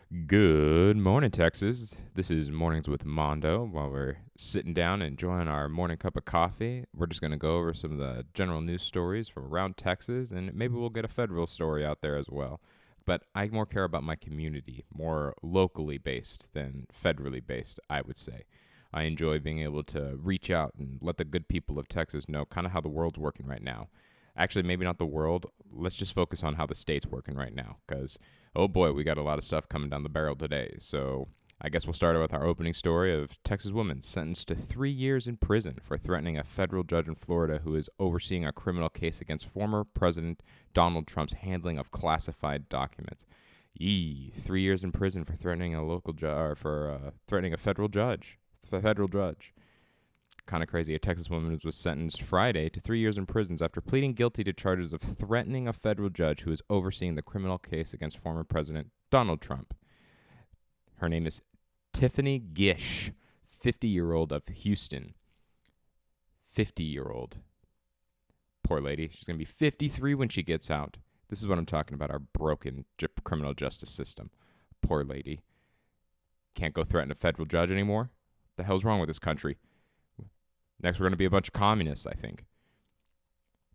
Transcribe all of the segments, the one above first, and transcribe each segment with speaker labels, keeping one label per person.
Speaker 1: Good morning, Texas. This is Mornings with Mando. While we're sitting down and enjoying our morning cup of coffee, we're just going to go over some of the general news stories from around Texas, and maybe we'll get a federal story out there as well. But I more care about my community, more locally based than federally based, I would say. I enjoy being able to reach out and let the good people of Texas know kind of how the world's working right now. Actually, maybe not the world. Let's just focus on how the state's working right now, because oh boy, we got a lot of stuff coming down the barrel today. So I guess we'll start with our opening story of Texas woman sentenced to 3 years in prison for threatening a federal judge in Florida who is overseeing a criminal case against former President Donald Trump's handling of classified documents. 3 years in prison for threatening a local judge, for threatening a federal judge. Federal judge. Kind of crazy. A Texas woman was sentenced Friday to 3 years in prison after pleading guilty to charges of threatening a federal judge who is overseeing the criminal case against former President Donald Trump. Her name is Tiffany Gish, 50-year-old of Houston. 50-year-old. Poor lady. She's going to be 53 when she gets out. This is what I'm talking about, our broken criminal justice system. Poor lady. Can't go threaten a federal judge anymore? What the hell's wrong with this country? Next, we're going to be a bunch of communists, I think.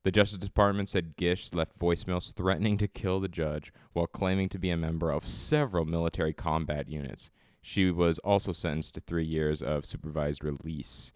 Speaker 1: The Justice Department said Gish left voicemails threatening to kill the judge while claiming to be a member of several military combat units. She was also sentenced to 3 years of supervised release.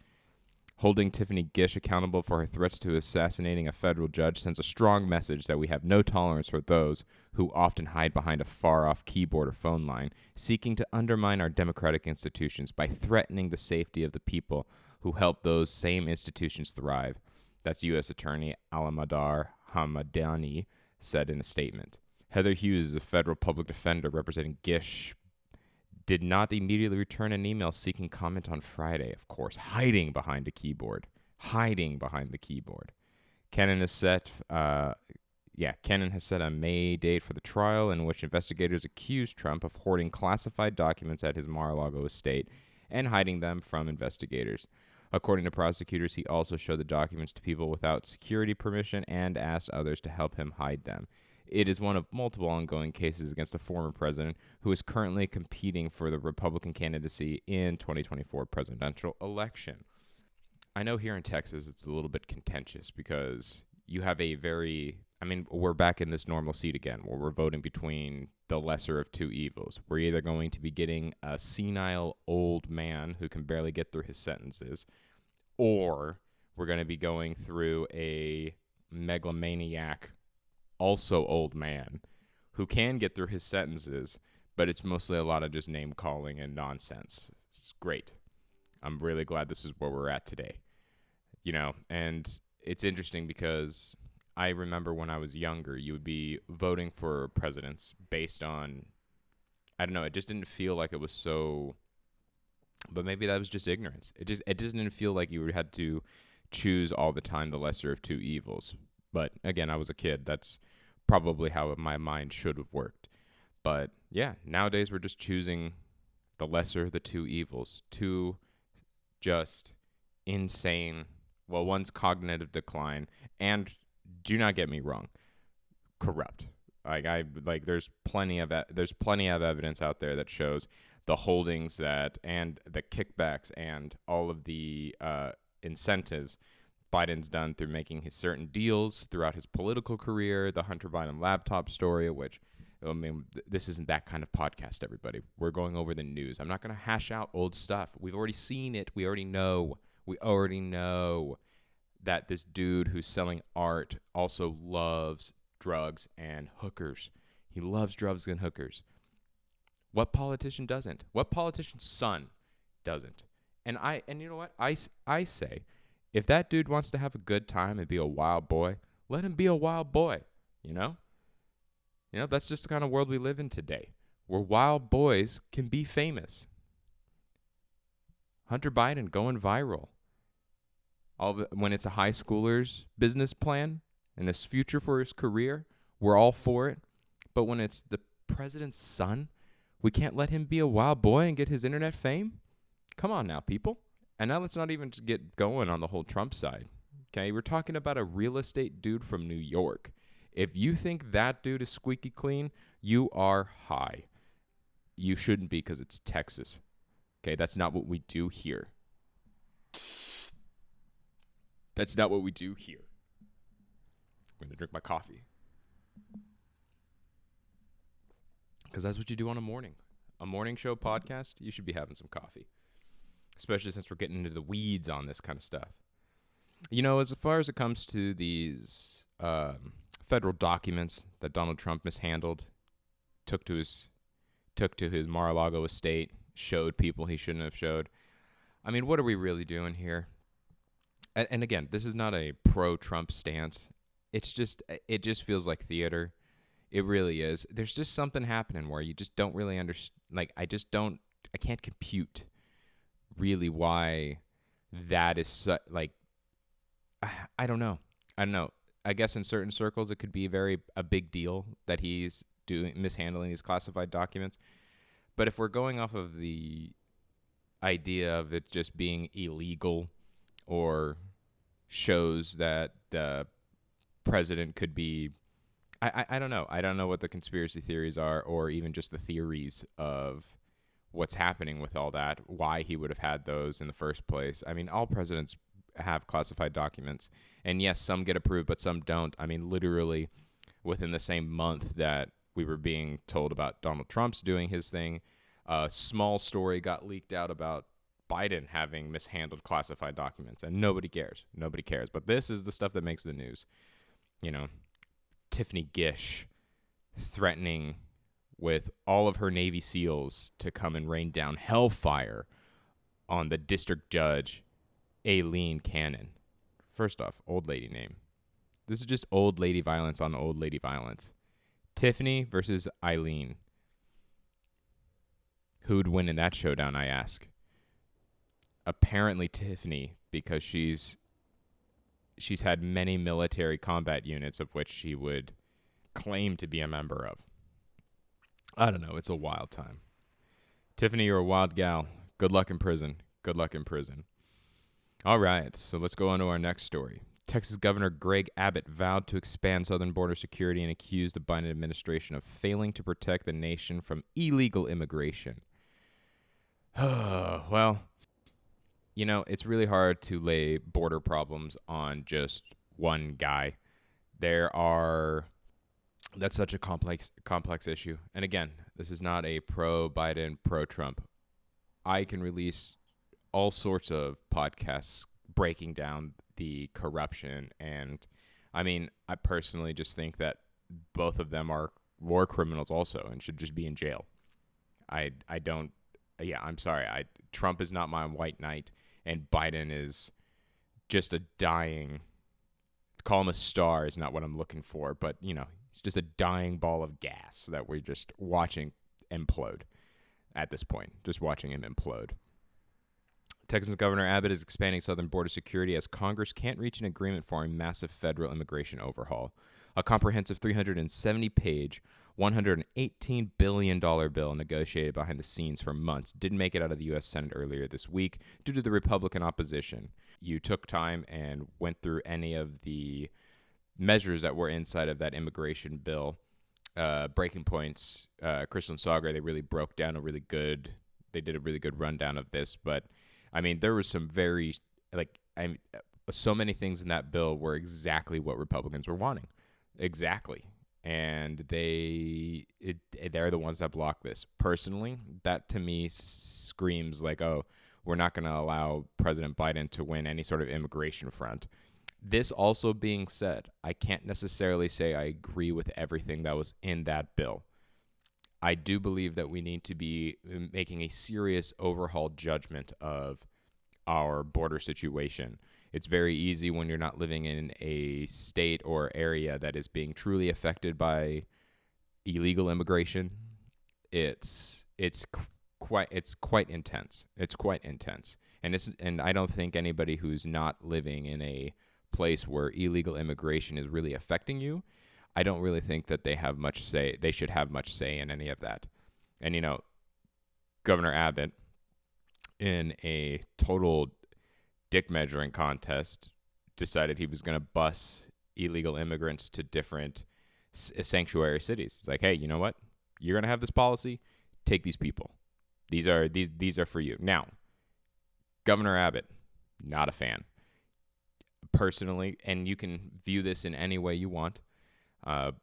Speaker 1: Holding Tiffany Gish accountable for her threats to assassinating a federal judge sends a strong message that we have no tolerance for those who often hide behind a far-off keyboard or phone line, seeking to undermine our democratic institutions by threatening the safety of the people who help those same institutions thrive. That's U.S. Attorney Alamadar Hamadani said in a statement. Heather Hughes, a federal public defender representing Gish, did not immediately return an email seeking comment on Friday, of course, hiding behind a keyboard. Hiding behind the keyboard. Cannon has set a May date for the trial in which investigators accuse Trump of hoarding classified documents at his Mar-a-Lago estate and hiding them from investigators. According to prosecutors, he also showed the documents to people without security permission and asked others to help him hide them. It is one of multiple ongoing cases against the former president, who is currently competing for the Republican candidacy in 2024 presidential election. I know here in Texas it's a little bit contentious because you have we're back in this normal seat again where we're voting between the lesser of two evils. We're either going to be getting a senile old man who can barely get through his sentences, or we're going to be going through a megalomaniac, also old man, who can get through his sentences, but it's mostly a lot of just name calling and nonsense. It's great. I'm really glad this is where we're at today. And it's interesting because I remember when I was younger, you would be voting for presidents based on, I don't know, it just didn't feel like it was so, but maybe that was just ignorance. It just didn't feel like you had to choose all the time the lesser of two evils. But again, I was a kid. That's probably how my mind should have worked. But yeah, nowadays we're just choosing the lesser of the two evils. Two just insane, well, one's cognitive decline, and do not get me wrong, corrupt. There's plenty of evidence out there that shows the holdings that and the kickbacks and all of the incentives Biden's done through making his certain deals throughout his political career. The Hunter Biden laptop story, which this isn't that kind of podcast, everybody. We're going over the news. I'm not going to hash out old stuff. We've already seen it. We already know that this dude who's selling art also loves drugs and hookers. He loves drugs and hookers. What politician doesn't? What politician's son doesn't? And you know what? I say, if that dude wants to have a good time and be a wild boy, let him be a wild boy, you know? That's just the kind of world we live in today, where wild boys can be famous. Hunter Biden going viral. When it's a high schooler's business plan and his future for his career, we're all for it. But when it's the president's son, we can't let him be a wild boy and get his internet fame? Come on now, people. And now let's not even get going on the whole Trump side. Okay, we're talking about a real estate dude from New York. If you think that dude is squeaky clean, you are high. You shouldn't be because it's Texas. Okay, that's not what we do here. That's not what we do here. I'm going to drink my coffee. Because that's what you do on a morning show podcast. You should be having some coffee, especially since we're getting into the weeds on this kind of stuff. You know, as far as it comes to these federal documents that Donald Trump mishandled, took to his Mar-a-Lago estate, showed people he shouldn't have showed. I mean, what are we really doing here? And again, this is not a pro-Trump stance. It just feels like theater. It really is. There's just something happening where you just don't really understand. Like, I can't compute really why that is I don't know. I guess in certain circles it could be a big deal that he's mishandling these classified documents. But if we're going off of the idea of it just being illegal or shows that the president could be, I don't know. I don't know what the conspiracy theories are, or even just the theories of what's happening with all that, why he would have had those in the first place. I mean, all presidents have classified documents, and yes, some get approved, but some don't. I mean, literally within the same month that we were being told about Donald Trump's doing his thing, a small story got leaked out about Biden having mishandled classified documents, and nobody cares. Nobody cares. But this is the stuff that makes the news. You know, Tiffany Gish threatening with all of her Navy SEALs to come and rain down hellfire on the district judge, Aileen Cannon. First off, old lady name. This is just old lady violence on old lady violence. Tiffany versus Aileen. Who'd win in that showdown, I ask? Apparently Tiffany, because she's had many military combat units of which she would claim to be a member of. I don't know. It's a wild time. Tiffany, you're a wild gal. Good luck in prison. Good luck in prison. All right, so let's go on to our next story. Texas Governor Greg Abbott vowed to expand southern border security and accused the Biden administration of failing to protect the nation from illegal immigration. Well, you know, it's really hard to lay border problems on just one guy. That's such a complex issue. And again, this is not a pro-Biden, pro-Trump. I can release all sorts of podcasts breaking down the corruption. And I mean, I personally just think that both of them are war criminals also and should just be in jail. I'm sorry. Trump is not my white knight, and Biden is just a dying, call him a star is not what I'm looking for, but you know, he's just a dying ball of gas that we're just watching implode at this point, just watching him implode. Texas Governor Abbott is expanding southern border security as Congress can't reach an agreement for a massive federal immigration overhaul. A comprehensive 370-page, $118 billion bill negotiated behind the scenes for months didn't make it out of the U.S. Senate earlier this week due to the Republican opposition. You took time and went through any of the measures that were inside of that immigration bill. Breaking points, Crystal and Sagar, they really broke down they did a really good rundown of this, but I mean, there was some so many things in that bill were exactly what Republicans were wanting. Exactly. And they're the ones that block this. Personally, that to me screams like, oh, we're not going to allow President Biden to win any sort of immigration front. This also being said, I can't necessarily say I agree with everything that was in that bill. I do believe that we need to be making a serious overhaul judgment of our border situation. It's very easy when you're not living in a state or area that is being truly affected by illegal immigration. It's quite intense. It's quite intense. And I don't think anybody who's not living in a place where illegal immigration is really affecting you, I don't really think that they should have much say in any of that. And, you know, Governor Abbott, in a total dick measuring contest, decided he was going to bus illegal immigrants to different sanctuary cities. It's like, hey, you know what? You're going to have this policy. take these people. These are for you. Now, Governor Abbott, not a fan. Personally, and you can view this in any way you want.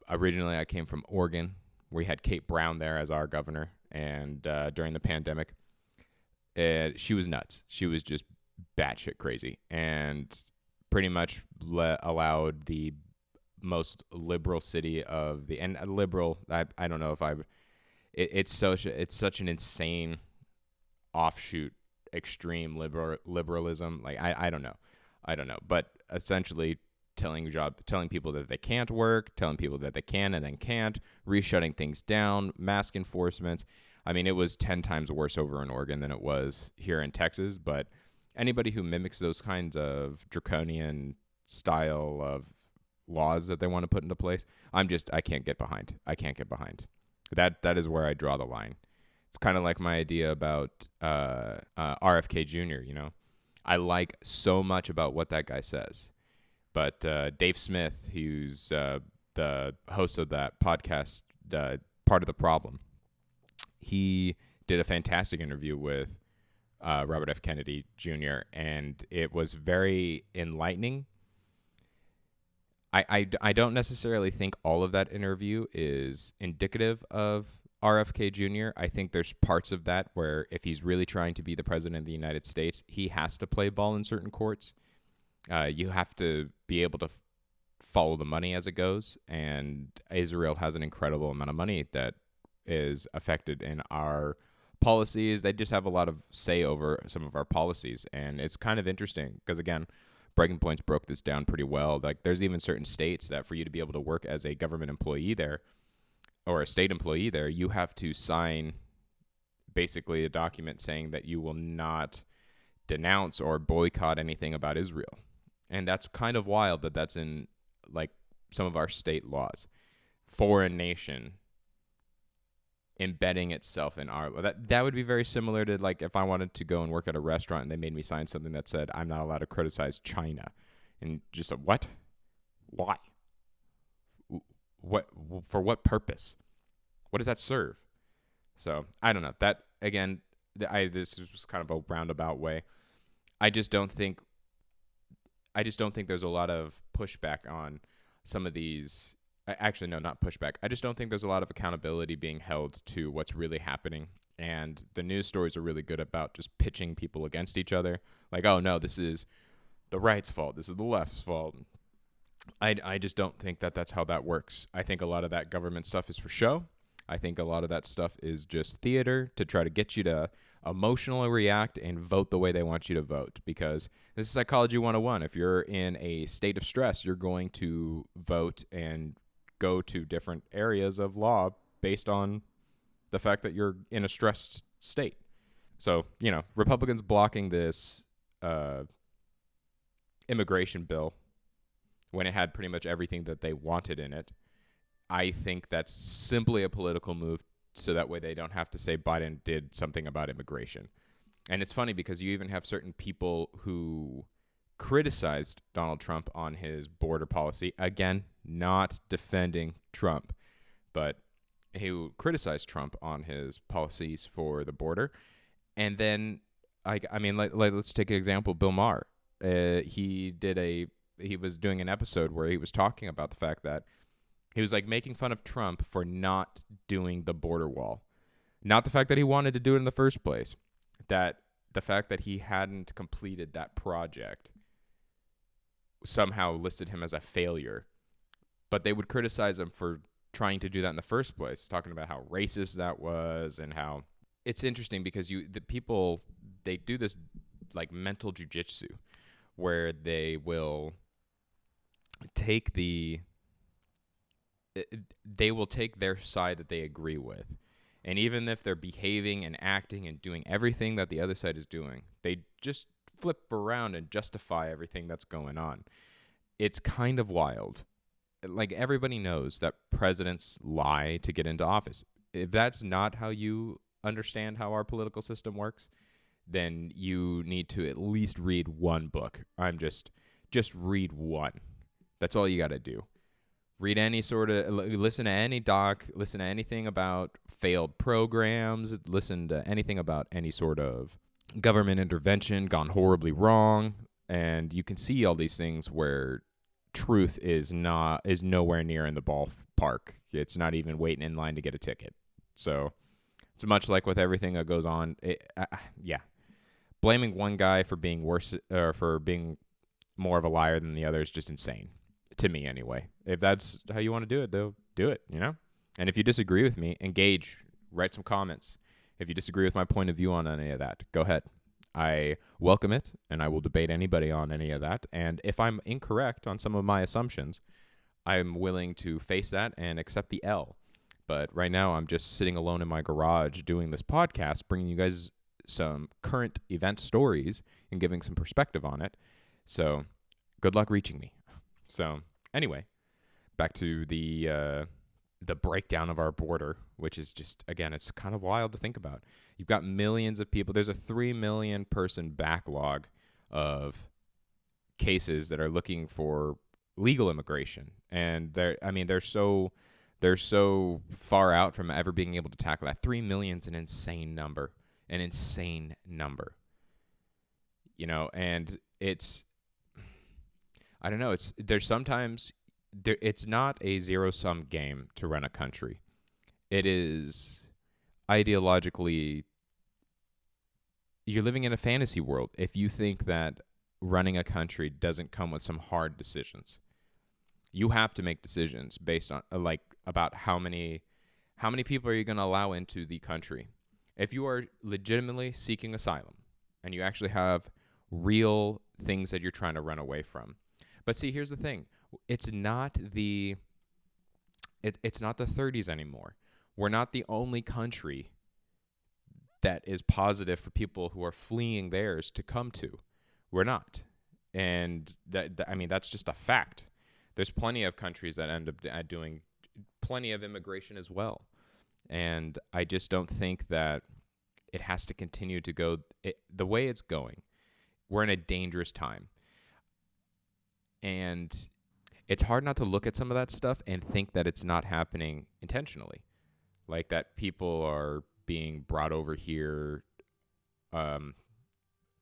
Speaker 1: Originally, I came from Oregon. We had Kate Brown there as our governor, and during the pandemic, she was nuts. She was just batshit crazy, and pretty much allowed the most liberal city of the and liberal. I don't know if it's such an insane offshoot extreme liberalism. Like I don't know, but essentially telling people that they can't work, telling people that they can and then can't, shutting things down, mask enforcement. I mean, it was 10 times worse over in Oregon than it was here in Texas, but anybody who mimics those kinds of draconian style of laws that they want to put into place, I can't get behind. That is where I draw the line. It's kind of like my idea about RFK Jr., I like so much about what that guy says. But Dave Smith, who's the host of that podcast, Part of the Problem, he did a fantastic interview with Robert F. Kennedy Jr., and it was very enlightening. I don't necessarily think all of that interview is indicative of RFK Jr. I think there's parts of that where if he's really trying to be the president of the United States, he has to play ball in certain courts. You have to be able to follow the money as it goes, and Israel has an incredible amount of money that is affected in our policies. They just have a lot of say over some of our policies, and it's kind of interesting because, again, Breaking Points broke this down pretty well. Like, there's even certain states that for you to be able to work as a government employee there or a state employee there, you have to sign basically a document saying that you will not denounce or boycott anything about Israel. And that's kind of wild that that's in like some of our state laws. Foreign nation embedding itself in our law. That would be very similar to like if I wanted to go and work at a restaurant and they made me sign something that said I'm not allowed to criticize China. And just what? Why? What for what purpose? What does that serve? So I don't know. That again, this was kind of a roundabout way. I just don't think there's a lot of pushback on some of these. Actually, no, not pushback. I just don't think there's a lot of accountability being held to what's really happening. And the news stories are really good about just pitching people against each other. Like, oh, no, this is the right's fault. This is the left's fault. I just don't think that that's how that works. I think a lot of that government stuff is for show. I think a lot of that stuff is just theater to try to get you to emotionally react and vote the way they want you to vote, because this is psychology 101. If you're in a state of stress, you're going to vote and go to different areas of law based on the fact that you're in a stressed state. So, Republicans blocking this immigration bill when it had pretty much everything that they wanted in it, I think that's simply a political move so that way they don't have to say Biden did something about immigration. And it's funny because you even have certain people who criticized Donald Trump on his border policy. Again, not defending Trump, but who criticized Trump on his policies for the border. And then, let's take an example, Bill Maher. He was doing an episode where he was talking about the fact that he was like making fun of Trump for not doing the border wall. Not the fact that he wanted to do it in the first place. That the fact that he hadn't completed that project somehow listed him as a failure. But they would criticize him for trying to do that in the first place, talking about how racist that was and how it's interesting because they do this like mental jujitsu where they will take their side that they agree with. And even if they're behaving and acting and doing everything that the other side is doing, they just flip around and justify everything that's going on. It's kind of wild. Like, everybody knows that presidents lie to get into office. If that's not how you understand how our political system works, then you need to at least read one book. Just read one. That's all you got to do. Read any sort of, listen to any doc, listen to anything about failed programs, listen to anything about any sort of government intervention gone horribly wrong, and you can see all these things where truth is nowhere near in the ballpark. It's not even waiting in line to get a ticket. So it's much like with everything that goes on. Yeah, blaming one guy for being worse or for being more of a liar than the other is just insane to me, anyway. If that's how you want to do it, though, do it. And if you disagree with me, engage, write some comments. If you disagree with my point of view on any of that, go ahead. I welcome it, and I will debate anybody on any of that. And if I'm incorrect on some of my assumptions, I'm willing to face that and accept the L. But right now, I'm just sitting alone in my garage doing this podcast, bringing you guys some current event stories and giving some perspective on it. So good luck reaching me. So anyway, back to the breakdown of our border, which is just, again, it's kind of wild to think about. You've got millions of people. There's a 3 million person backlog of cases that are looking for legal immigration, and they're so far out from ever being able to tackle that. 3 million's an insane number, and it's, I don't know. There's sometimes it's not a zero sum game to run a country. It is ideologically, you're living in a fantasy world if you think that running a country doesn't come with some hard decisions. You have to make decisions based on about how many people are you going to allow into the country. If you are legitimately seeking asylum and you actually have real things that you're trying to run away from. But see, here's the thing. It's not the 30s anymore. We're not the only country that is positive for people who are fleeing theirs to come to. We're not. And that's just a fact. There's plenty of countries that end up doing plenty of immigration as well. And I just don't think that it has to continue to go the way it's going. We're in a dangerous time. And it's hard not to look at some of that stuff and think that it's not happening intentionally. Like that people are being brought over here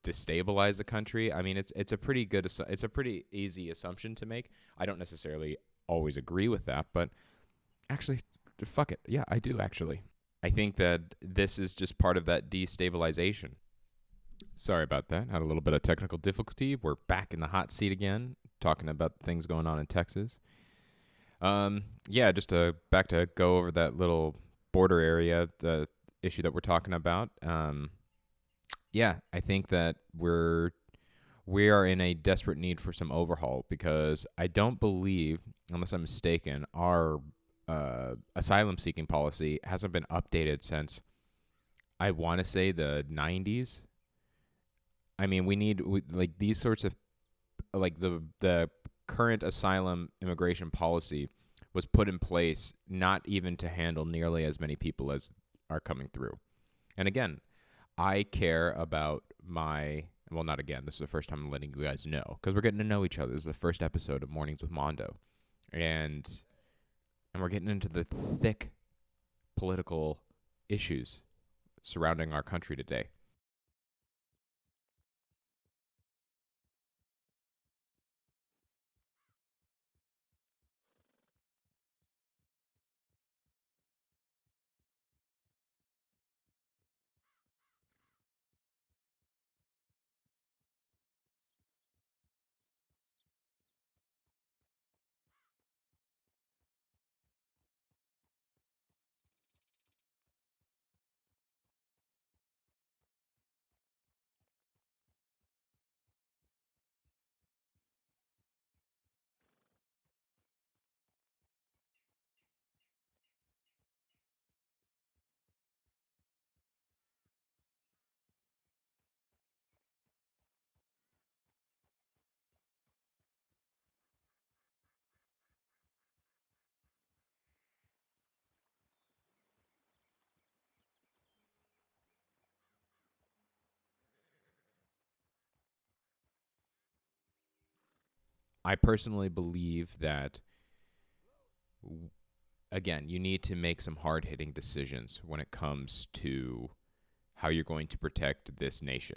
Speaker 1: destabilize the country. I mean, it's a pretty easy assumption to make. I don't necessarily always agree with that, but actually, fuck it. Yeah, I do actually. I think that this is just part of that destabilization. Sorry about that. Had a little bit of technical difficulty. We're back in the hot seat again, talking about things going on in Texas. Just back to go over that little border area, the issue that we're talking about. I think that we are in a desperate need for some overhaul because I don't believe, unless I'm mistaken, our asylum seeking policy hasn't been updated since, I want to say, the 90s. I mean, like these sorts of, like the current asylum immigration policy was put in place not even to handle nearly as many people as are coming through. And again, I care about not again, this is the first time I'm letting you guys know, because we're getting to know each other. This is the first episode of Mornings with Mando. And we're getting into the thick political issues surrounding our country today. I personally believe that again, you need to make some hard-hitting decisions when it comes to how you're going to protect this nation.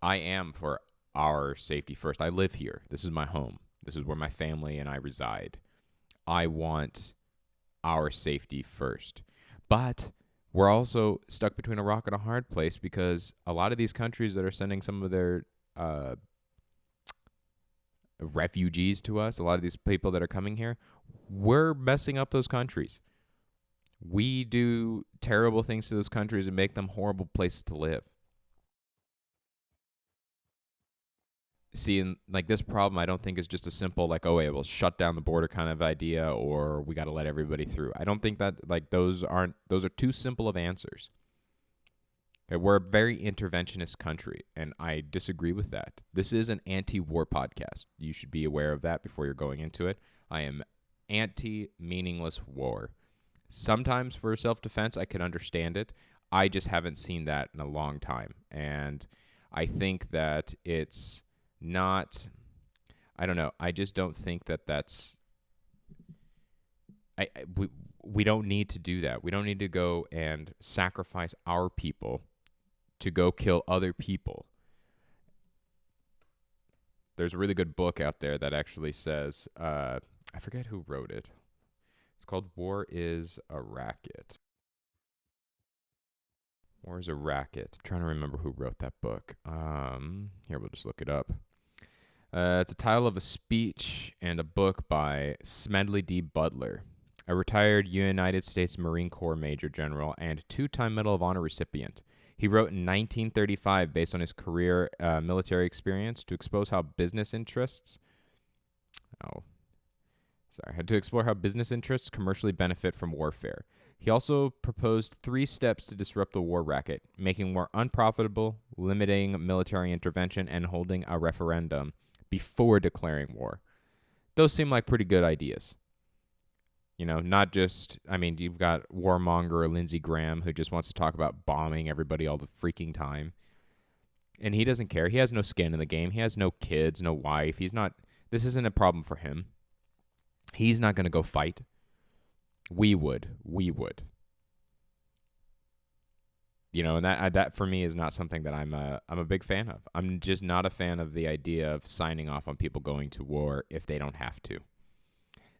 Speaker 1: I am for our safety first. I live here. This is my home. This is where my family and I reside. I want our safety first. But we're also stuck between a rock and a hard place because a lot of these countries that are sending some of their refugees to us, a lot of these people that are coming here, we're messing up those countries. We do terrible things to those countries and make them horrible places to live. See, and like this problem, I don't think is just a simple like, oh, wait, we'll shut down the border kind of idea, or we got to let everybody through. I don't think that like those are too simple of answers. Okay, we're a very interventionist country, and I disagree with that. This is an anti-war podcast. You should be aware of that before you're going into it. I am anti-meaningless war. Sometimes for self-defense, I can understand it. I just haven't seen that in a long time, and I think that it's not, I don't know. I just don't think that that's, we don't need to do that. We don't need to go and sacrifice our people to go kill other people. There's a really good book out there that actually says, I forget who wrote it. It's called War is a Racket. War is a Racket. I'm trying to remember who wrote that book. Here, we'll just look it up. It's a title of a speech and a book by Smedley D. Butler, a retired United States Marine Corps Major General and two-time Medal of Honor recipient. He wrote in 1935, based on his career military experience, to expose how business interests to explore how business interests commercially benefit from warfare. He also proposed 3 steps to disrupt the war racket: making war unprofitable, limiting military intervention, and holding a referendum before declaring war. Those seem like pretty good ideas. You know, not just, I mean, you've got warmonger Lindsey Graham who just wants to talk about bombing everybody all the freaking time. And he doesn't care. He has no skin in the game. He has no kids, no wife. This isn't a problem for him. He's not going to go fight. We would. You know, and that for me is not something that I'm a big fan of. I'm just not a fan of the idea of signing off on people going to war if they don't have to.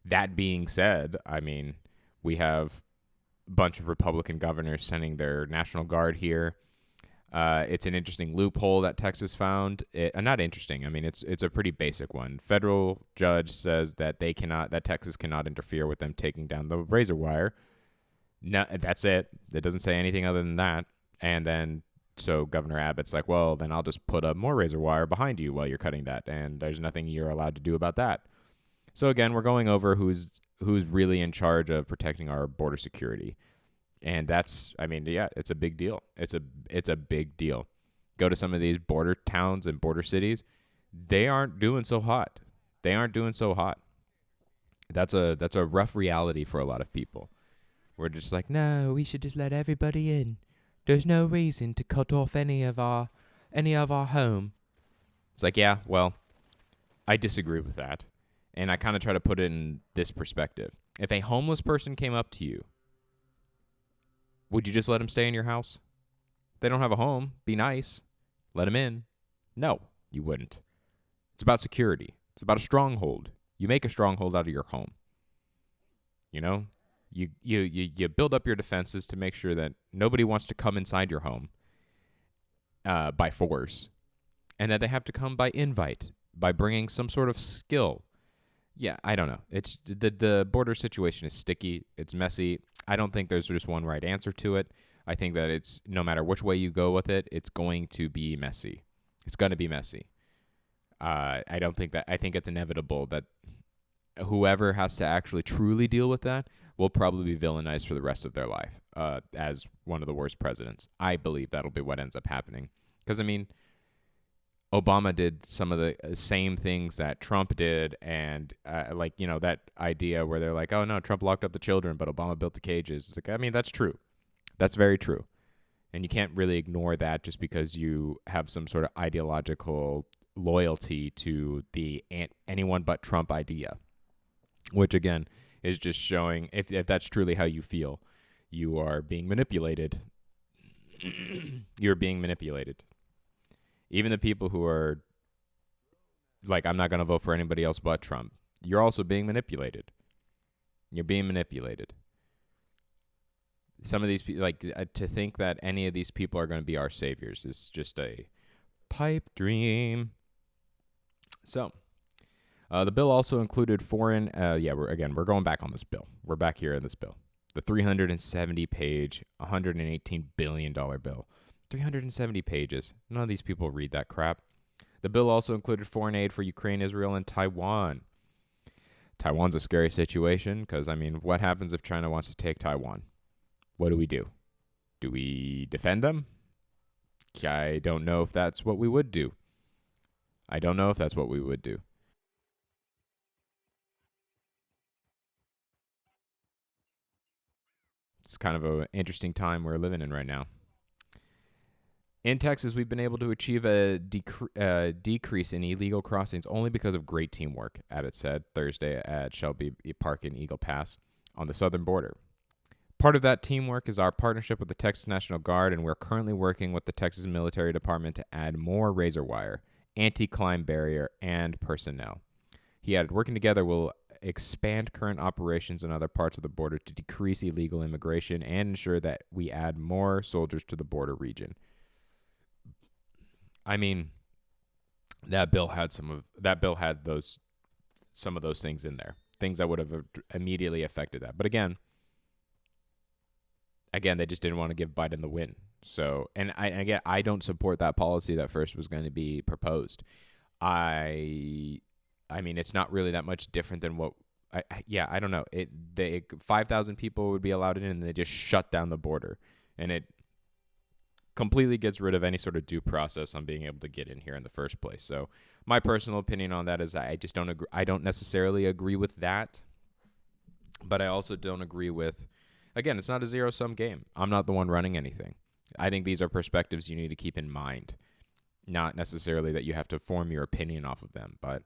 Speaker 1: That being said, I mean, we have a bunch of Republican governors sending their National Guard here. It's an interesting loophole that Texas found. Not interesting. I mean, it's a pretty basic one. Federal judge says that that Texas cannot interfere with them taking down the razor wire. No, that's it. It doesn't say anything other than that. And then, so Governor Abbott's like, well, then I'll just put up more razor wire behind you while you're cutting that, and there's nothing you're allowed to do about that. So again, we're going over who's really in charge of protecting our border security. And that's, I mean, yeah, it's a big deal. It's a big deal. Go to some of these border towns and border cities, they aren't doing so hot. That's a rough reality for a lot of people. We're just like, no, we should just let everybody in. There's no reason to cut off any of our home. It's like, yeah, well, I disagree with that. And I kind of try to put it in this perspective. If a homeless person came up to you, would you just let them stay in your house? They don't have a home. Be nice. Let them in. No, you wouldn't. It's about security. It's about a stronghold. You make a stronghold out of your home. You know? You build up your defenses to make sure that nobody wants to come inside your home by force, and that they have to come by invite, by bringing some sort of skill. Yeah, I don't know. It's the border situation is sticky. It's messy. I don't think there's just one right answer to it. I think that it's, no matter which way you go with it, it's going to be messy. It's going to be messy. I think it's inevitable that whoever has to actually truly deal with that will probably be villainized for the rest of their life as one of the worst presidents. I believe that'll be what ends up happening. Because, I mean, Obama did some of the same things that Trump did, and that idea where they're like, oh, no, Trump locked up the children, but Obama built the cages. It's like, I mean, that's true. That's very true. And you can't really ignore that just because you have some sort of ideological loyalty to the anyone but Trump idea, which, again, is just showing if that's truly how you feel, you are being manipulated. You're being manipulated. Even the people who are like, I'm not going to vote for anybody else but Trump, you're also being manipulated. You're being manipulated. Some of these people, like, to think that any of these people are going to be our saviors is just a pipe dream. So, the bill also included foreign. We're going back on this bill. We're back here in this bill. The 370-page, $118 billion bill. 370 pages. None of these people read that crap. The bill also included foreign aid for Ukraine, Israel, and Taiwan. Taiwan's a scary situation because, I mean, what happens if China wants to take Taiwan? What do we do? Do we defend them? I don't know if that's what we would do. It's kind of an interesting time we're living in right now. In Texas, we've been able to achieve a decrease in illegal crossings only because of great teamwork, Abbott said Thursday at Shelby Park in Eagle Pass on the southern border. Part of that teamwork is our partnership with the Texas National Guard, and we're currently working with the Texas Military Department to add more razor wire, anti-climb barrier, and personnel. He added, working together will expand current operations in other parts of the border to decrease illegal immigration and ensure that we add more soldiers to the border region. I mean, that bill had some of those things in there, things that would have immediately affected that. But again, they just didn't want to give Biden the win. So, and I don't support that policy that first was going to be proposed. I mean, it's not really that much different than what. I don't know. 5,000 people would be allowed in, and they just shut down the border, and it completely gets rid of any sort of due process on being able to get in here in the first place. So, my personal opinion on that is I just don't agree. I don't necessarily agree with that, but I also don't agree with. Again, it's not a zero-sum game. I'm not the one running anything. I think these are perspectives you need to keep in mind, not necessarily that you have to form your opinion off of them. But,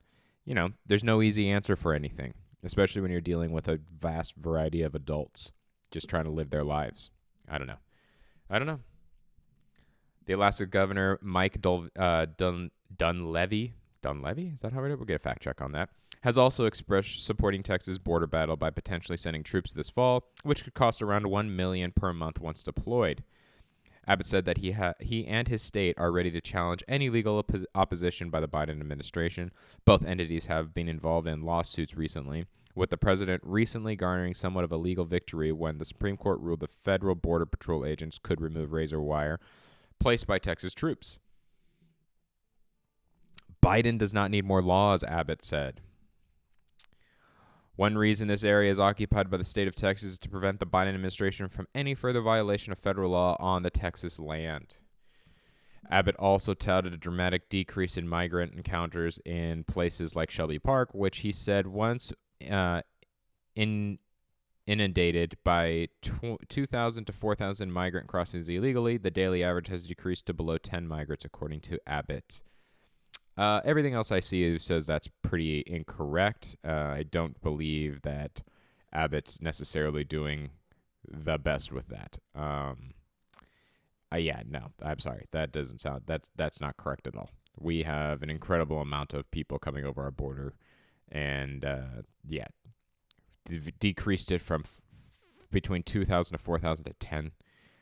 Speaker 1: there's no easy answer for anything, especially when you're dealing with a vast variety of adults just trying to live their lives. I don't know. The Alaska governor, Mike Dunleavy, is that how it is? We'll get a fact check on that, has also expressed supporting Texas' border battle by potentially sending troops this fall, which could cost around $1 million per month once deployed. Abbott said that he and his state are ready to challenge any legal opposition by the Biden administration. Both entities have been involved in lawsuits recently, with the president recently garnering somewhat of a legal victory when the Supreme Court ruled the federal Border Patrol agents could remove razor wire placed by Texas troops. Biden does not need more laws, Abbott said. One reason this area is occupied by the state of Texas is to prevent the Biden administration from any further violation of federal law on the Texas land. Abbott also touted a dramatic decrease in migrant encounters in places like Shelby Park, which he said once inundated by 2,000 to 4,000 migrant crossings illegally. The daily average has decreased to below 10 migrants, according to Abbott. Everything else I see says that's pretty incorrect. I don't believe that Abbott's necessarily doing the best with that. No, I'm sorry. That doesn't sound, that's not correct at all. We have an incredible amount of people coming over our border, and decreased it from between 2,000 to 4,000 to 10.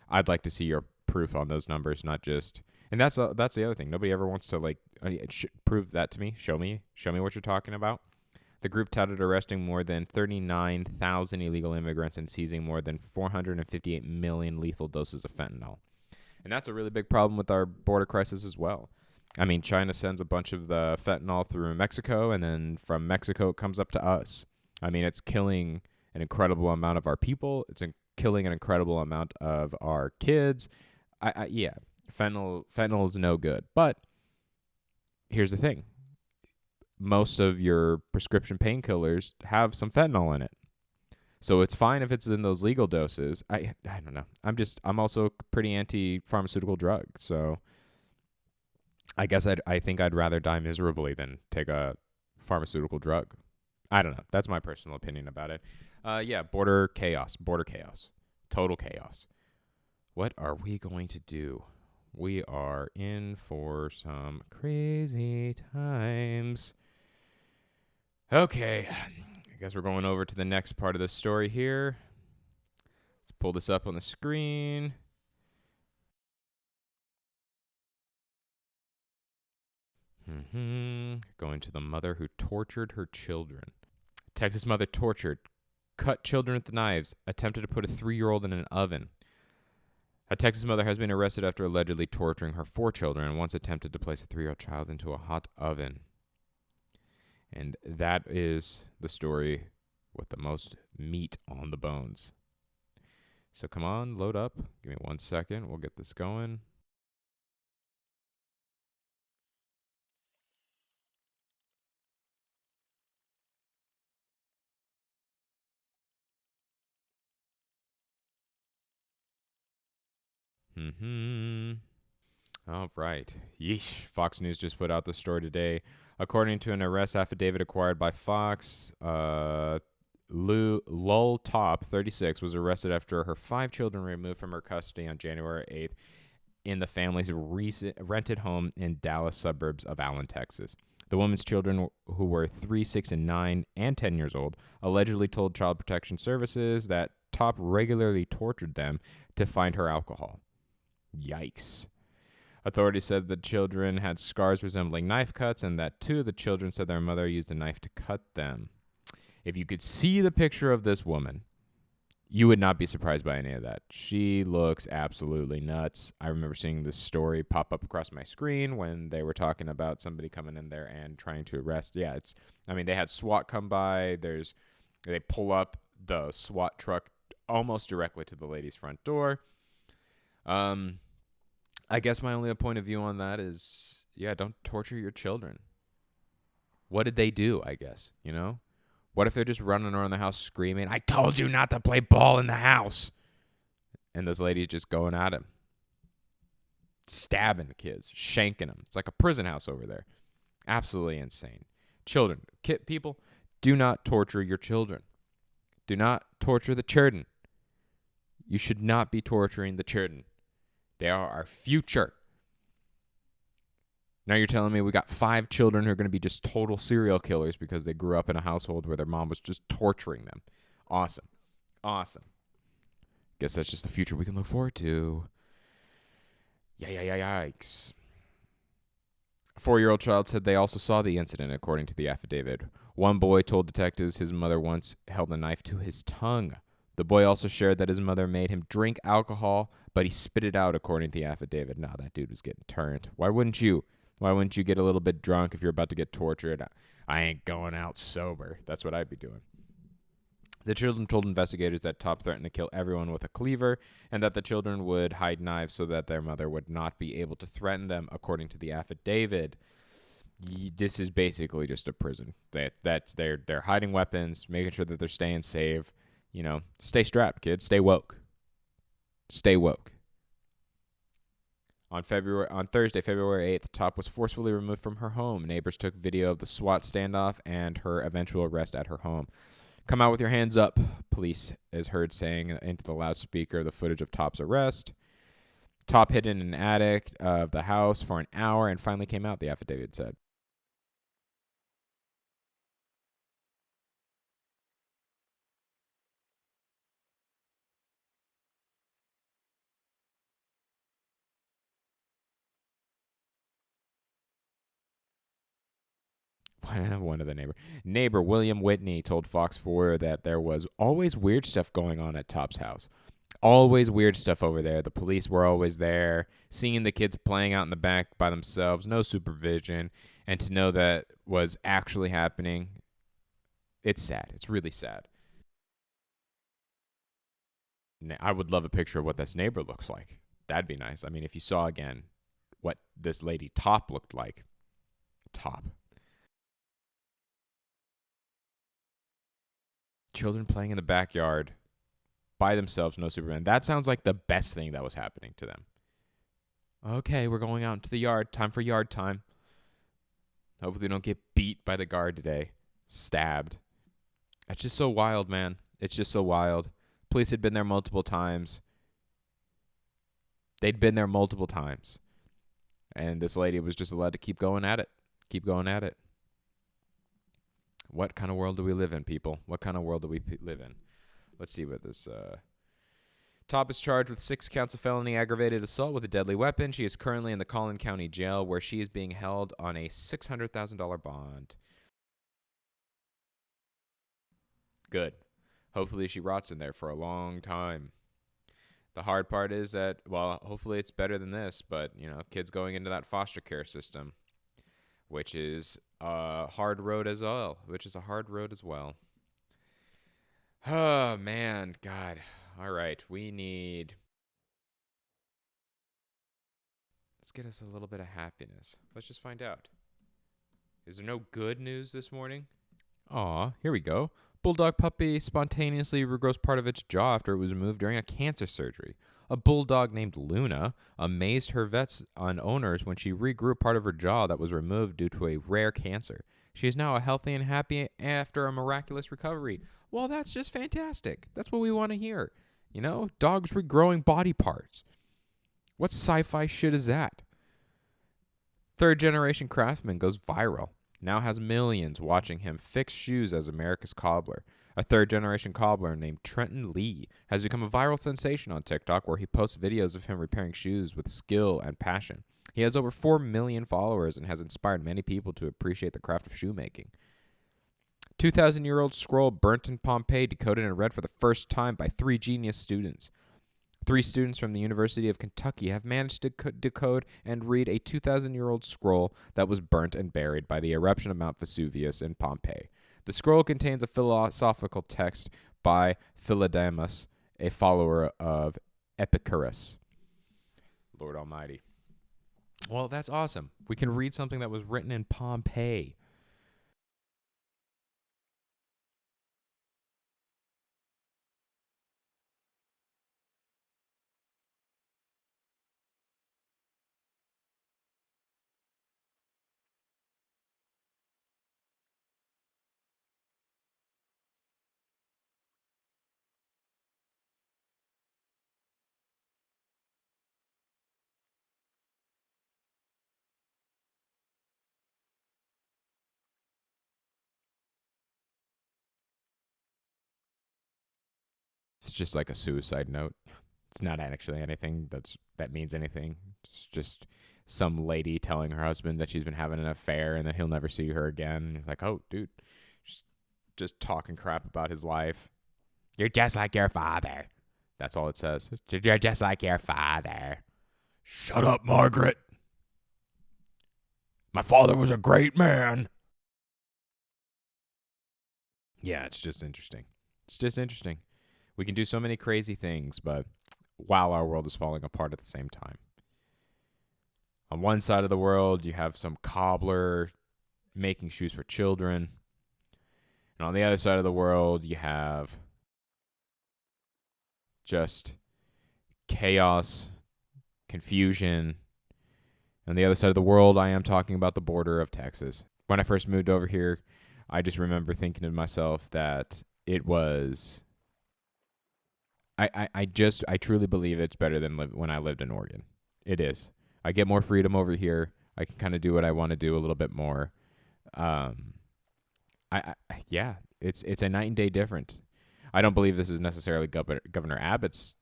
Speaker 1: I'd like to see your proof on those numbers, not just. And that's the other thing. Nobody ever wants to prove that to me. Show me what you're talking about. The group touted arresting more than 39,000 illegal immigrants and seizing more than 458 million lethal doses of fentanyl. And that's a really big problem with our border crisis as well. I mean, China sends a bunch of the fentanyl through Mexico, and then from Mexico it comes up to us. I mean, it's killing an incredible amount of our people. It's killing an incredible amount of our kids. Fentanyl is no good. But here's the thing. Most of your prescription painkillers have some fentanyl in it. So it's fine if it's in those legal doses. I don't know. I'm also pretty anti-pharmaceutical drug. So I guess I think I'd rather die miserably than take a pharmaceutical drug. I don't know. That's my personal opinion about it. Yeah, border chaos. Border chaos. Total chaos. What are we going to do? We are in for some crazy times. Okay, I guess we're going over to the next part of the story here. Let's pull this up on the screen. Going to the mother who tortured her children. Texas mother tortured, cut children with knives, attempted to put a 3-year-old in an oven. A Texas mother has been arrested after allegedly torturing her 4 children and once attempted to place a 3-year-old child into a hot oven. And that is the story with the most meat on the bones. So come on, load up. Give me 1 second. We'll get this going. All right. Yeesh. Fox News just put out the story today. According to an arrest affidavit acquired by Fox, Lul Top, 36, was arrested after her 5 children were removed from her custody on January 8th in the family's rented home in Dallas suburbs of Allen, Texas. The woman's children, who were 3, 6, and 9, and 10 years old, allegedly told Child Protection Services that Top regularly tortured them to find her alcohol. Yikes. Authorities said the children had scars resembling knife cuts and that 2 of the children said their mother used a knife to cut them. If you could see the picture of this woman, you would not be surprised by any of that. She looks absolutely nuts. I remember seeing this story pop up across my screen when they were talking about somebody coming in there and trying to arrest. Yeah, they had SWAT come by. They pull up the SWAT truck almost directly to the lady's front door. I guess my only point of view on that is, don't torture your children. What did they do, I guess, you know? What if they're just running around the house screaming, "I told you not to play ball in the house." And this lady's just going at him. Stabbing the kids, shanking them. It's like a prison house over there. Absolutely insane. Children, people, do not torture your children. Do not torture the children. You should not be torturing the children. They are our future. Now you're telling me we got 5 children who are going to be just total serial killers because they grew up in a household where their mom was just torturing them. Awesome. Guess that's just the future we can look forward to. Yikes. A 4-year-old child said they also saw the incident, according to the affidavit. One boy told detectives his mother once held a knife to his tongue. The boy also shared that his mother made him drink alcohol, but he spit it out, according to the affidavit. No, that dude was getting turned. Why wouldn't you? Why wouldn't you get a little bit drunk if you're about to get tortured? I ain't going out sober. That's what I'd be doing. The children told investigators that Top threatened to kill everyone with a cleaver and that the children would hide knives so that their mother would not be able to threaten them, according to the affidavit. This is basically just a prison. They're hiding weapons, making sure that they're staying safe. You know, stay strapped, kids. Stay woke. Stay woke. On Thursday, February 8th, Top was forcefully removed from her home. Neighbors took video of the SWAT standoff and her eventual arrest at her home. "Come out with your hands up," police is heard saying into the loudspeaker the footage of Top's arrest. Top hid in an attic of the house for an hour and finally came out, the affidavit said. One of the neighbor William Whitney told Fox 4 that there was always weird stuff going on at Top's house. Always weird stuff over there. The police were always there, seeing the kids playing out in the back by themselves, no supervision, and to know that was actually happening, it's sad. It's really sad. I would love a picture of what this neighbor looks like. That'd be nice. I mean, if you saw again what this lady Top looked like. Top. Children playing in the backyard by themselves, no supervision. That sounds like the best thing that was happening to them. Okay, we're going out into the yard. Time for yard time. Hopefully, don't get beat by the guard today. Stabbed. That's just so wild, man. It's just so wild. Police had been there multiple times. They'd been there multiple times. And this lady was just allowed to keep going at it. Keep going at it. What kind of world do we live in, people? What kind of world do we live in? Let's see what this... Top is charged with 6 counts of felony aggravated assault with a deadly weapon. She is currently in the Collin County Jail, where she is being held on a $600,000 bond. Good. Hopefully she rots in there for a long time. The hard part is that, well, hopefully it's better than this, but, kids going into that foster care system, which is a hard road as well. Oh, man. God. All right. Let's get us a little bit of happiness. Let's just find out. Is there no good news this morning? Aw, here we go. Bulldog puppy spontaneously regrows part of its jaw after it was removed during a cancer surgery. A bulldog named Luna amazed her vets and owners when she regrew part of her jaw that was removed due to a rare cancer. She is now healthy and happy after a miraculous recovery. Well, that's just fantastic. That's what we want to hear. Dogs regrowing body parts. What sci-fi shit is that? Third-generation craftsman goes viral. Now has millions watching him fix shoes as America's cobbler. A third-generation cobbler named Trenton Lee has become a viral sensation on TikTok, where he posts videos of him repairing shoes with skill and passion. He has over 4 million followers and has inspired many people to appreciate the craft of shoemaking. 2,000-year-old scroll burnt in Pompeii, decoded and read for the first time by 3 genius students. 3 students from the University of Kentucky have managed to decode and read a 2,000-year-old scroll that was burnt and buried by the eruption of Mount Vesuvius in Pompeii. The scroll contains a philosophical text by Philodemus, a follower of Epicurus. Lord Almighty. Well, that's awesome. We can read something that was written in Pompeii. It's just like a suicide note. It's not actually anything that means anything. It's just some lady telling her husband that she's been having an affair and that he'll never see her again. And he's like, oh, dude, just talking crap about his life. You're just like your father. That's all it says. You're just like your father. Shut up, Margaret. My father was a great man. Yeah, it's just interesting. We can do so many crazy things, but while our world is falling apart at the same time. On one side of the world, you have some cobbler making shoes for children. And on the other side of the world, you have just chaos, confusion. On the other side of the world, I am talking about the border of Texas. When I first moved over here, I just remember thinking to myself that it was... I truly believe it's better than when I lived in Oregon. It is. I get more freedom over here. I can kind of do what I want to do a little bit more. Yeah, it's a night and day different. I don't believe this is necessarily Governor Abbott's.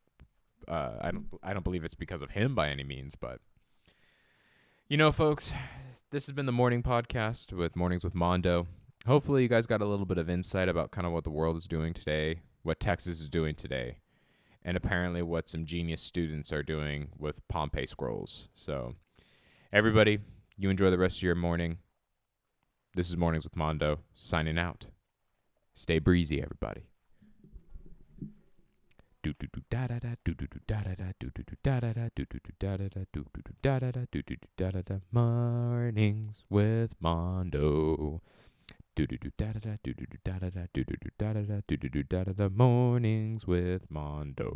Speaker 1: I don't believe it's because of him by any means, but folks, this has been the morning podcast with Mornings with Mando. Hopefully, you guys got a little bit of insight about kind of what the world is doing today, what Texas is doing today, and apparently what some genius students are doing with Pompeii scrolls. So, everybody, you enjoy the rest of your morning. This is Mornings with Mando, signing out. Stay breezy, everybody. Mornings with Mando. Mornings with Mando.